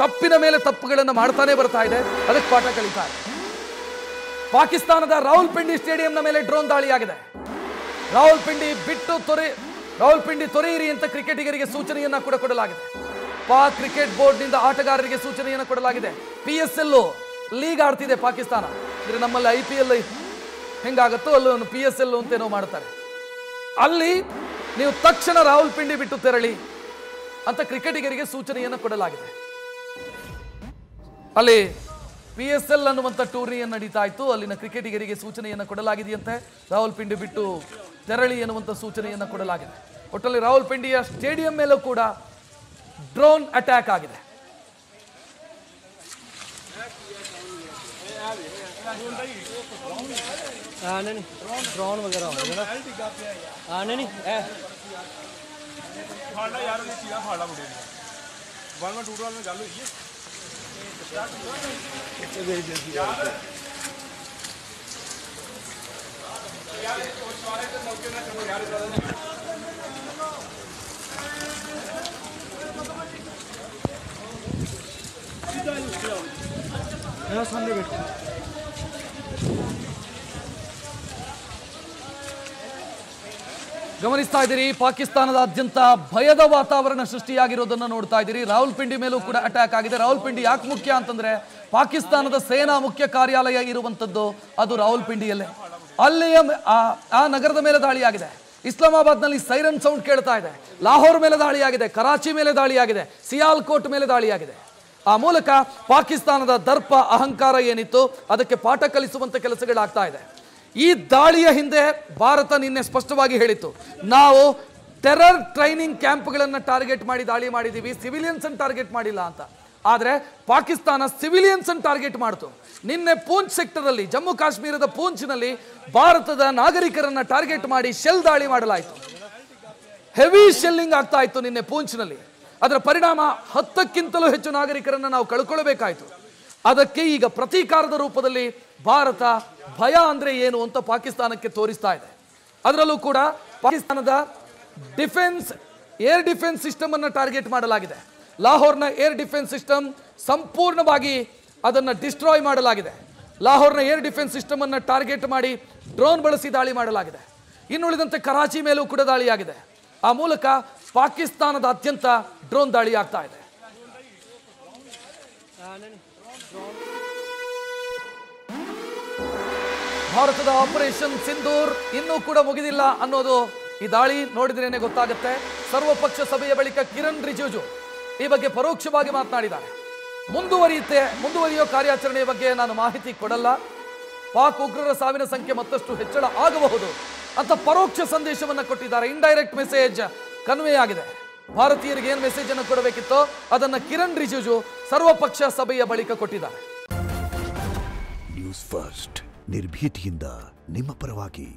ತಪ್ಪಿನ ಮೇಲೆ ತಪ್ಪುಗಳನ್ನು ಮಾಡ್ತಾನೆ ಬರ್ತಾ ಇದೆ, ಅದಕ್ಕೆ ಪಾಠ ಕಲಿತಾರೆ. ಪಾಕಿಸ್ತಾನದ ರಾವಲ್ಪಿಂಡಿ ಸ್ಟೇಡಿಯಂನ ಮೇಲೆ ಡ್ರೋನ್ ದಾಳಿಯಾಗಿದೆ. ರಾವಲ್ಪಿಂಡಿ ತೊರೆಯಿರಿ ಅಂತ ಕ್ರಿಕೆಟಿಗರಿಗೆ ಸೂಚನೆಯನ್ನ ಕೂಡ ಕೊಡಲಾಗಿದೆ. ಪಾಕ್ ಕ್ರಿಕೆಟ್ ಬೋರ್ಡ್ನಿಂದ ಆಟಗಾರರಿಗೆ ಸೂಚನೆಯನ್ನು ಕೊಡಲಾಗಿದೆ. PSL ಲೀಗ್ ಆಡ್ತಿದೆ ಪಾಕಿಸ್ತಾನ, ಅಂದ್ರೆ ನಮ್ಮಲ್ಲಿ IPL ಹೆಂಗಾಗತ್ತೋ ಅಲ್ಲೂ PSL ಅಂತೇನೋ ಮಾಡ್ತಾರೆ. ಅಲ್ಲಿ ನೀವು ತಕ್ಷಣ ರಾವಲ್ಪಿಂಡಿ ಬಿಟ್ಟು ತೆರಳಿ ಅಂತ ಕ್ರಿಕೆಟಿಗರಿಗೆ ಸೂಚನೆಯನ್ನು ಕೊಡಲಾಗಿದೆ. ಅಲ್ಲಿ PSL ಅನ್ನುವಂಥ ಟೂರ್ನಿಯನ್ನು ನಡೀತಾ ಇತ್ತು. ಅಲ್ಲಿನ ಕ್ರಿಕೆಟಿಗರಿಗೆ ಸೂಚನೆಯನ್ನು ಕೊಡಲಾಗಿದೆಯಂತೆ, ರಾವಲ್ಪಿಂಡಿ ಬಿಟ್ಟು ತೆರಳಿ ಎನ್ನುವಂಥ ಸೂಚನೆಯನ್ನು ಕೊಡಲಾಗಿದೆ. ಒಟ್ಟಲ್ಲಿ ರಾವಲ್ಪಿಂಡಿಯ ಸ್ಟೇಡಿಯಂ ಮೇಲೂ ಕೂಡ ड्रोन अटैक आಗಿದೆ. ड्रोन वगैरह होगा ना नहीं फाड़ा यार ने चीज़ फाड़ा मुझे 1 1 2 2 में गल हुई है सामने बैठे ಗಮನಿಸ್ತಾ ಇದ್ದೀರಿ, ಪಾಕಿಸ್ತಾನದಾದ್ಯಂತ ಭಯದ ವಾತಾವರಣ ಸೃಷ್ಟಿಯಾಗಿರೋದನ್ನ ನೋಡ್ತಾ ಇದ್ದೀರಿ. ರಾವಲ್ಪಿಂಡಿ ಮೇಲೂ ಕೂಡ ಅಟ್ಯಾಕ್ ಆಗಿದೆ. ರಾವಲ್ಪಿಂಡಿ ಯಾಕೆ ಮುಖ್ಯ ಅಂತಂದ್ರೆ ಪಾಕಿಸ್ತಾನದ ಸೇನಾ ಮುಖ್ಯ ಕಾರ್ಯಾಲಯ ಇರುವಂತದ್ದು ಅದು ರಾವಲ್ಪಿಂಡಿಯಲ್ಲೇ. ಅಲ್ಲಿಯ ಆ ನಗರದ ಮೇಲೆ ದಾಳಿಯಾಗಿದೆ. ಇಸ್ಲಾಮಾಬಾದ್ನಲ್ಲಿ ಸೈರನ್ ಸೌಂಡ್ ಕೇಳ್ತಾ ಇದೆ. ಲಾಹೋರ್ ಮೇಲೆ ದಾಳಿಯಾಗಿದೆ, ಕರಾಚಿ ಮೇಲೆ ದಾಳಿಯಾಗಿದೆ, ಸಿಯಾಲ್ಕೋಟ್ ಮೇಲೆ ದಾಳಿಯಾಗಿದೆ. ಆ ಮೂಲಕ ಪಾಕಿಸ್ತಾನದ ದರ್ಪ ಅಹಂಕಾರ ಏನಿತ್ತು ಅದಕ್ಕೆ ಪಾಠ ಕಲಿಸುವಂತ ಕೆಲಸಗಳಾಗ್ತಾ ಇದೆ. ಈ ದಾಳಿಯ ಹಿಂದೆ ಭಾರತ ನಿನ್ನೆ ಸ್ಪಷ್ಟವಾಗಿ ಹೇಳಿತ್ತು, ನಾವು ಟೆರರ್ ಟ್ರೈನಿಂಗ್ ಕ್ಯಾಂಪ್ಗಳನ್ನು ಟಾರ್ಗೆಟ್ ಮಾಡಿ ದಾಳಿ ಮಾಡಿದ್ದೀವಿ, ಸಿವಿಲಿಯನ್ಸ್ ಅನ್ನು ಟಾರ್ಗೆಟ್ ಮಾಡಿಲ್ಲ ಅಂತ. ಆದರೆ ಪಾಕಿಸ್ತಾನ ಸಿವಿಲಿಯನ್ಸ್ ಅನ್ನು ಟಾರ್ಗೆಟ್ ಮಾಡಿತು. ನಿನ್ನೆ ಪೂಂಚ್ ಸೆಕ್ಟರ್ ಅಲ್ಲಿ, ಜಮ್ಮು ಕಾಶ್ಮೀರದ ಪೂಂಚ್ನಲ್ಲಿ ಭಾರತದ ನಾಗರಿಕರನ್ನ ಟಾರ್ಗೆಟ್ ಮಾಡಿ ಶೆಲ್ ದಾಳಿ ಮಾಡಲಾಯಿತು. ಹೆವಿ ಶೆಲ್ಲಿಂಗ್ ಆಗ್ತಾ ಇತ್ತು ನಿನ್ನೆ ಪೂಂಚ್ನಲ್ಲಿ. ಅದರ ಪರಿಣಾಮ 10ಕ್ಕಿಂತಲೂ ಹೆಚ್ಚು ನಾಗರಿಕರನ್ನು ನಾವು ಕಳ್ಕೊಳ್ಬೇಕಾಯಿತು. ಅದಕ್ಕೆ ಈಗ ಪ್ರತೀಕಾರದ ರೂಪದಲ್ಲಿ ಭಾರತ ಭಯ ಅಂದ್ರೆ ಏನು ಅಂತ ಪಾಕಿಸ್ತಾನಕ್ಕೆ ತೋರಿಸ್ತಾ ಇದೆ. ಅದರಲ್ಲೂ ಕೂಡ ಪಾಕಿಸ್ತಾನದ ಏರ್ ಡಿಫೆನ್ಸ್ ಸಿಸ್ಟಮ್ ಅನ್ನು ಟಾರ್ಗೆಟ್ ಮಾಡಲಾಗಿದೆ. ಲಾಹೋರ್ನ ಏರ್ ಡಿಫೆನ್ಸ್ ಸಿಸ್ಟಮ್ ಸಂಪೂರ್ಣವಾಗಿ ಅದನ್ನು ಡಿಸ್ಟ್ರಾಯ್ ಮಾಡಲಾಗಿದೆ. ಲಾಹೋರ್ನ ಏರ್ ಡಿಫೆನ್ಸ್ ಸಿಸ್ಟಮ್ ಅನ್ನು ಟಾರ್ಗೆಟ್ ಮಾಡಿ ಡ್ರೋನ್ ಬಳಸಿ ದಾಳಿ ಮಾಡಲಾಗಿದೆ. ಇನ್ನುಳಿದಂತೆ ಕರಾಚಿ ಮೇಲೂ ಕೂಡ ದಾಳಿಯಾಗಿದೆ. ಆ ಮೂಲಕ ಪಾಕಿಸ್ತಾನದಾದ್ಯಂತ ಡ್ರೋನ್ ದಾಳಿ ಆಗ್ತಾ ಇದೆ. ಭಾರತದ ಆಪರೇಷನ್ ಸಿಂಧೂರ್ ಇನ್ನೂ ಕೂಡ ಮುಗಿದಿಲ್ಲ ಅನ್ನೋದು ಈ ದಾಳಿ ನೋಡಿದ್ರೇನೆ ಗೊತ್ತಾಗುತ್ತೆ. ಸರ್ವಪಕ್ಷ ಸಭೆಯ ಬಳಿಕ ಕಿರಣ್ ರಿಜಿಜು ಈ ಬಗ್ಗೆ ಪರೋಕ್ಷವಾಗಿ ಮಾತನಾಡಿದ್ದಾರೆ. ಮುಂದುವರಿಯೋ ಕಾರ್ಯಾಚರಣೆಯ ಬಗ್ಗೆ ನಾನು ಮಾಹಿತಿ ಕೊಡಲ್ಲ, ಪಾಕ್ ಉಗ್ರರ ಸಾವಿನ ಸಂಖ್ಯೆ ಮತ್ತಷ್ಟು ಹೆಚ್ಚಳ ಆಗಬಹುದು ಅಂತ ಪರೋಕ್ಷ ಸಂದೇಶವನ್ನು ಕೊಟ್ಟಿದ್ದಾರೆ. ಇಂಡೈರೆಕ್ಟ್ ಮೆಸೇಜ್ ಕನ್ವೆ ಆಗಿದೆ. ಭಾರತೀಯರಿಗೆ ಏನು ಮೆಸೇಜ್ ಅನ್ನು ಕೊಡಬೇಕಿತ್ತೋ ಅದನ್ನು ಕಿರಣ್ ರಿಜಿಜು ಸರ್ವಪಕ್ಷ ಸಭೆಯ ಬಳಿಕ ಕೊಟ್ಟಿದ್ದಾರೆ. ನ್ಯೂಸ್ ಫಸ್ಟ್ ನಿರ್ಭೀತಿಯಿಂದ ನಿಮ್ಮ ಪರವಾಗಿ.